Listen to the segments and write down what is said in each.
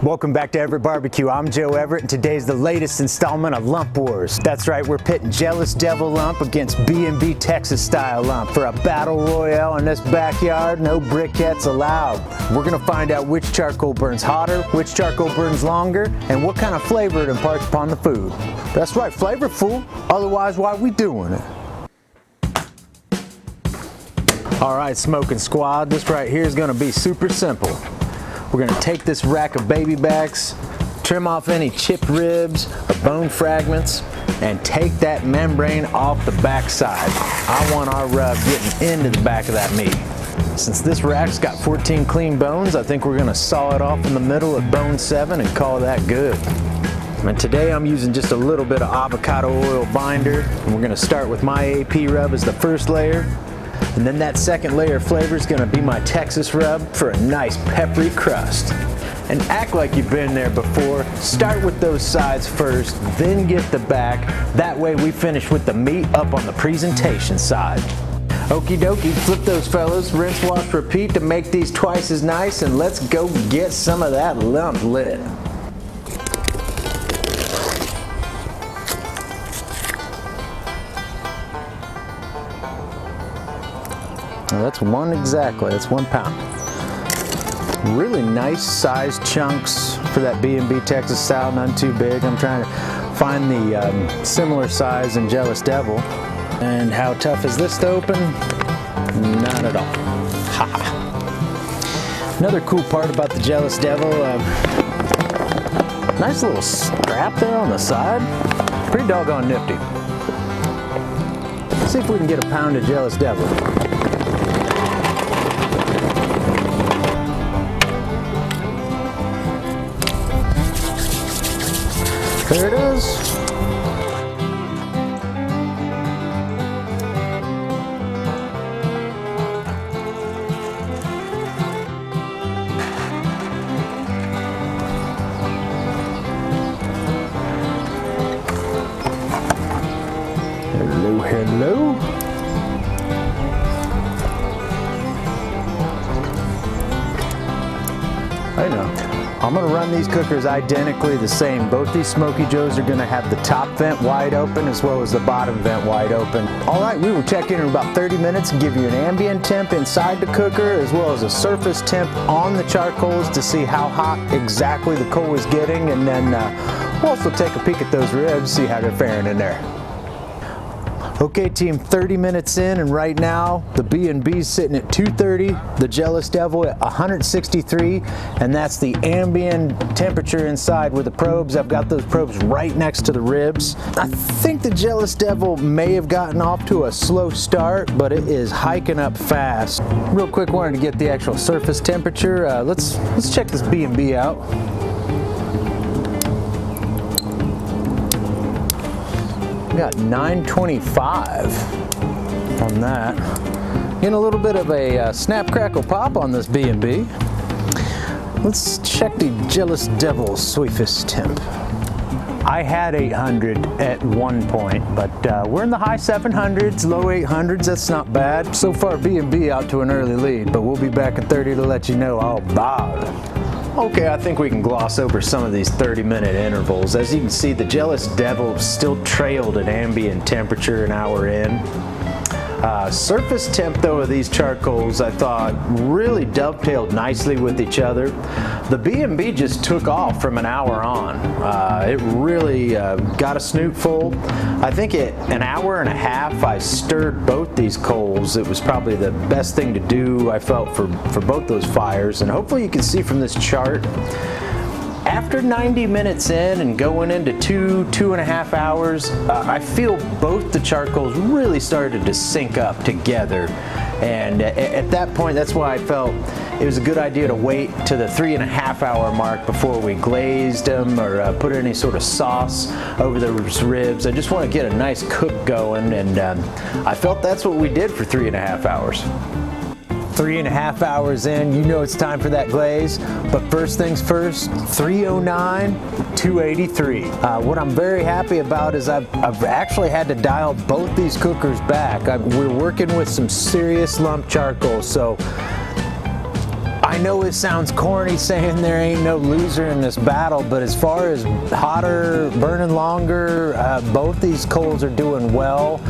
Welcome back to Everett BBQ. I'm Joe Everett, and today's the latest installment of Lump Wars. That's right, we're pitting Jealous Devil Lump against B&B Texas style lump for a battle royale in this backyard. No briquettes allowed. We're gonna find out which charcoal burns hotter, which charcoal burns longer, and what kind of flavor it imparts upon the food. That's right, flavorful. Otherwise, why we doing it? All right, smoking squad, this right here is gonna be super simple. We're gonna take this rack of baby backs, trim off any chipped ribs or bone fragments, and take that membrane off the back side. I want our rub getting into the back of that meat. Since this rack's got 14 clean bones, I think we're gonna saw it off in the middle at bone 7 and call that good. And today I'm using just a little bit of avocado oil binder. And we're gonna start with my AP rub as the first layer. And then that second layer of flavor is gonna be my Texas rub for a nice peppery crust. And act like you've been there before. Start with those sides first, then get the back. That way we finish with the meat up on the presentation side. Okie dokie, flip those fellas, rinse, wash, repeat to make these twice as nice, and let's go get some of that lump lit. Now that's one exactly, that's 1 pound. Really nice sized chunks for that B&B Texas style, none too big. I'm trying to find the similar size in Jealous Devil. And how tough is this to open? Not at all. Ha ha. Another cool part about the Jealous Devil, nice little strap there on the side. Pretty doggone nifty. Let's see if we can get a pound of Jealous Devil. There it is. Hello, hello. I know. I'm gonna run these cookers identically the same. Both these Smoky Joes are gonna have the top vent wide open as well as the bottom vent wide open. All right, we will check in about 30 minutes and give you an ambient temp inside the cooker as well as a surface temp on the charcoals to see how hot exactly the coal is getting, and then we'll also take a peek at those ribs, see how they're faring in there. Okay team, 30 minutes in, and right now the B&B's sitting at 230, the Jealous Devil at 163, and that's the ambient temperature inside with the probes. I've got those probes right next to the ribs. I think the Jealous Devil may have gotten off to a slow start, but it is hiking up fast. Real quick, wanted to get the actual surface temperature. Let's check this B&B out. We got 925 on that. Getting a little bit of a snap, crackle, pop on this B&B. Let's check the Jealous Devil surface temp. I had 800 at one point, but we're in the high 700s, low 800s. That's not bad. So far, B&B out to an early lead, but we'll be back in 30 to let you know all about it. Okay, I think we can gloss over some of these 30-minute intervals. As you can see, the Jealous Devil still trailed at ambient temperature an hour in. Surface temp though of these charcoals I thought really dovetailed nicely with each other. The B&B just took off from an hour on. It really got a snoot full. I think at an hour and a half I stirred both these coals. It was probably the best thing to do, I felt, for both those fires, and hopefully you can see from this chart. After 90 minutes in and going into 2.5 hours, I feel both the charcoals really started to sync up together. And at that point, that's why I felt it was a good idea to wait to the 3.5 hour mark before we glazed them or put any sort of sauce over those ribs. I just want to get a nice cook going, and I felt that's what we did for 3.5 hours. 3.5 hours in, you know it's time for that glaze. But first things first, 309, 283. What I'm very happy about is I've actually had to dial both these cookers back. We're working with some serious lump charcoal, so I know it sounds corny saying there ain't no loser in this battle, but as far as hotter, burning longer, both these coals are doing well.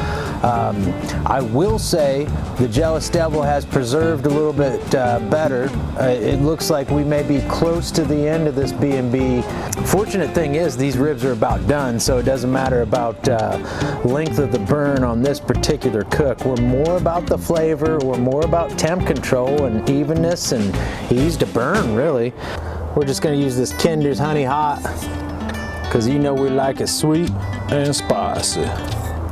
I will say the Jealous Devil has preserved a little bit better. It looks like we may be close to the end of this B&B. Fortunate thing is these ribs are about done, so it doesn't matter about length of the burn on this particular cook. We're more about the flavor, we're more about temp control and evenness and ease to burn, really. We're just gonna use this Kinder's Honey Hot, because you know we like it sweet and spicy.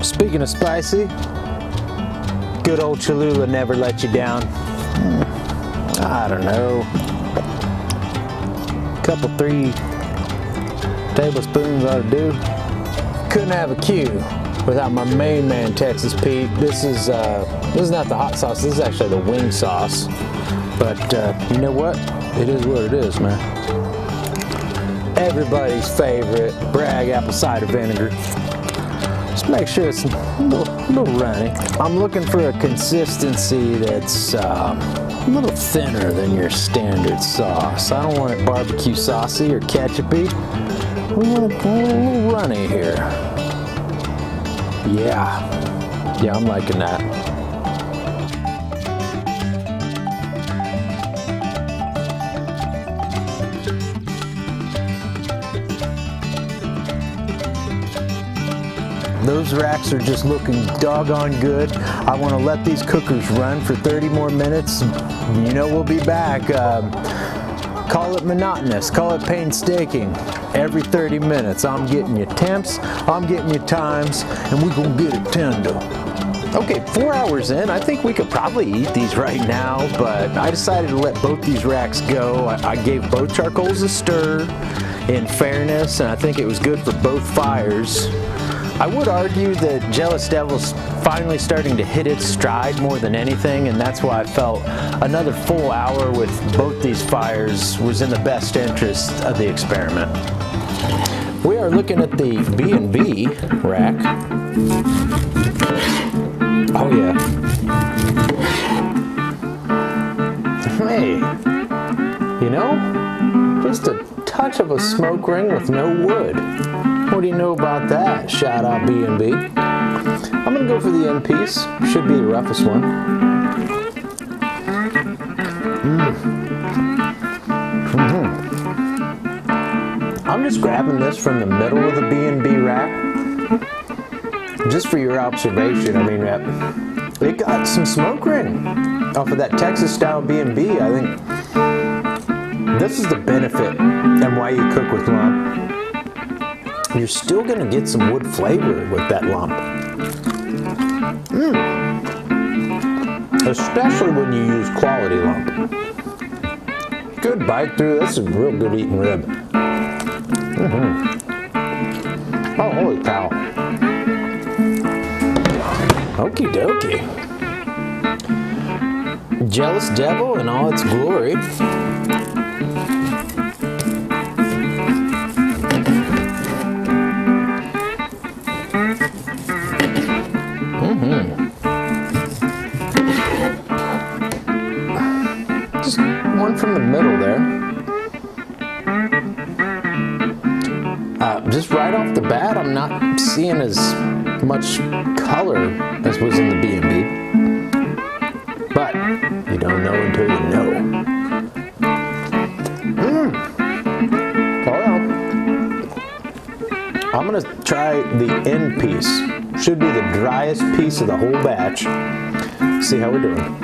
Speaking of spicy, good old Cholula never let you down. I don't know, couple 3 tablespoons ought to do. Couldn't have a Q without my main man, Texas Pete. This is not the hot sauce, this is actually the wing sauce. But you know what? It is what it is, man. Everybody's favorite Bragg apple cider vinegar. Just make sure it's a little runny. I'm looking for a consistency that's a little thinner than your standard sauce. I don't want it barbecue saucy or ketchupy. We want it a little runny here. Yeah, I'm liking that. Those racks are just looking doggone good. I want to let these cookers run for 30 more minutes. You know we'll be back. Call it monotonous, call it painstaking. Every 30 minutes I'm getting you temps, I'm getting you times, and we're gonna get it Tendah. Okay, 4 hours in, I think we could probably eat these right now, but I decided to let both these racks go. I gave both charcoals a stir in fairness, and I think it was good for both fires. I would argue that Jealous Devil's finally starting to hit its stride more than anything, and that's why I felt another full hour with both these fires was in the best interest of the experiment. We are looking at the B&B rack. Oh yeah. Hey, you know, just a touch of a smoke ring with no wood. What do you know about that? Shout out B&B. I'm gonna go for the end piece. Should be the roughest one. I'm just grabbing this from the middle of the B&B rack. Just for your observation, I mean, it got some smoke ring off of that Texas style B&B. I think this is the benefit and why you cook with lump. You're still gonna get some wood flavor with that lump. Especially when you use quality lump. Good bite through, this is a real good eating rib. Oh, holy cow. Okie dokie. Jealous Devil in all its glory. Just one from the middle there. Just right off the bat, I'm not seeing as much color as was in the B&B. But you don't know until you know. I'm gonna try the end piece. Should be the driest piece of the whole batch. See how we're doing.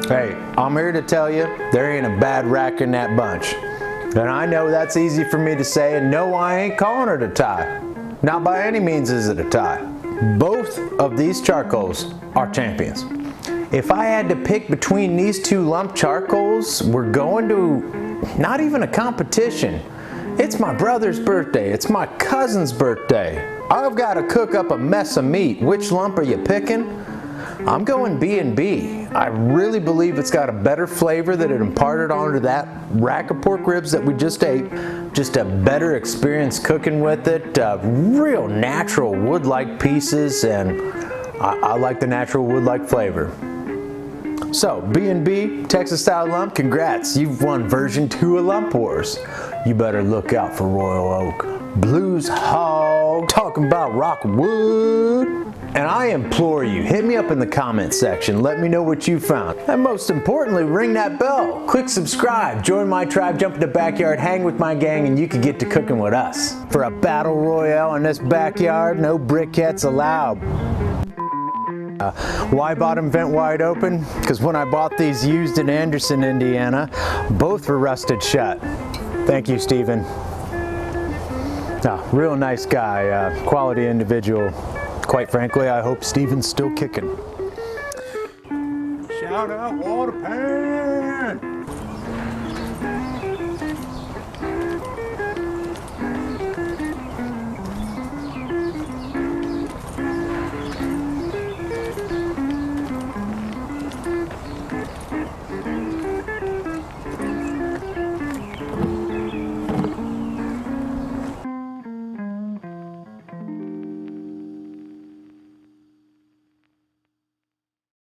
Hey, I'm here to tell you, there ain't a bad rack in that bunch. And I know that's easy for me to say, and no, I ain't calling it a tie. Not by any means is it a tie. Both of these charcoals are champions. If I had to pick between these two lump charcoals, we're going to not even a competition. It's my brother's birthday, it's my cousin's birthday. I've got to cook up a mess of meat. Which lump are you picking? I'm going B&B. I really believe it's got a better flavor that it imparted onto that rack of pork ribs that we just ate. Just a better experience cooking with it. Real natural wood-like pieces, and I like the natural wood-like flavor. So, B&B, Texas Style Lump, congrats. You've won version 2 of Lump Wars. You better look out for Royal Oak. Blues Hog, talking about Rockwood. And I implore you, hit me up in the comments section. Let me know what you found. And most importantly, ring that bell. Click subscribe, join my tribe, jump in the backyard, hang with my gang, and you can get to cooking with us. For a battle royale in this backyard, no briquettes allowed. Why bottom vent wide open? Because when I bought these used in Anderson, Indiana, both were rusted shut. Thank you, Stephen. Real nice guy, quality individual. Quite frankly, I hope Stephen's still kicking. Shout out Water Pan!